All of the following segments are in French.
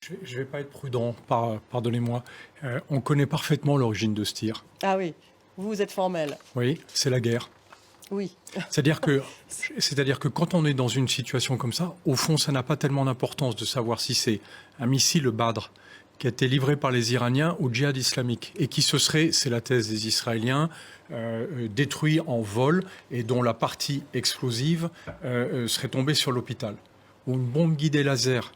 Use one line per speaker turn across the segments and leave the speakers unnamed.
Je ne vais pas être prudent, pardonnez-moi. On connaît parfaitement l'origine de ce tir.
Ah oui, vous êtes formel.
Oui, c'est la guerre.
Oui.
C'est-à-dire que quand on est dans une situation comme ça, au fond, ça n'a pas tellement d'importance de savoir si c'est un missile Badr qui a été livré par les Iraniens au djihad islamique et qui se serait, c'est la thèse des Israéliens, détruit en vol et dont la partie explosive serait tombée sur l'hôpital. Ou une bombe guidée laser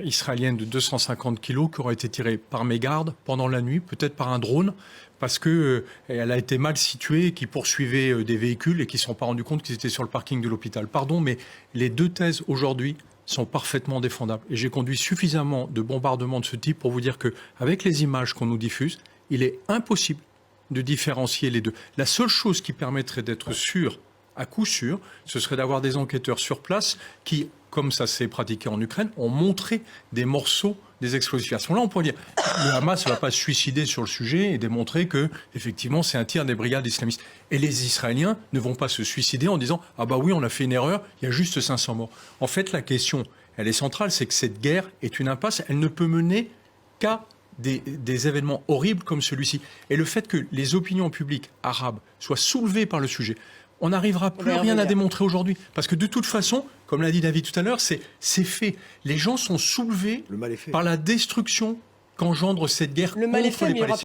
israélienne de 250 kilos qui aurait été tirée par mégarde pendant la nuit, peut-être par un drone, parce que elle a été mal située et qui poursuivait des véhicules et qui ne se sont pas rendus compte qu'ils étaient sur le parking de l'hôpital. Pardon, mais les deux thèses aujourd'hui sont parfaitement défendables. Et j'ai conduit suffisamment de bombardements de ce type pour vous dire qu'avec les images qu'on nous diffuse, il est impossible de différencier les deux. La seule chose qui permettrait d'être sûr, à coup sûr, ce serait d'avoir des enquêteurs sur place qui, comme ça s'est pratiqué en Ukraine, ont montré des morceaux des explosifs. À ce moment-là, on pourrait dire le Hamas ne va pas se suicider sur le sujet et démontrer que, effectivement, c'est un tir des brigades islamistes. Et les Israéliens ne vont pas se suicider en disant « Ah bah oui, on a fait une erreur, il y a juste 500 morts ». En fait, la question, elle est centrale, c'est que cette guerre est une impasse. Elle ne peut mener qu'à des événements horribles comme celui-ci. Et le fait que les opinions publiques arabes soient soulevées par le sujet, on n'arrivera plus rien à démontrer aujourd'hui. Parce que de toute façon, comme l'a dit David tout à l'heure, c'est fait. Les gens sont soulevés par la destruction qu'engendre cette guerre contre les Palestiniens.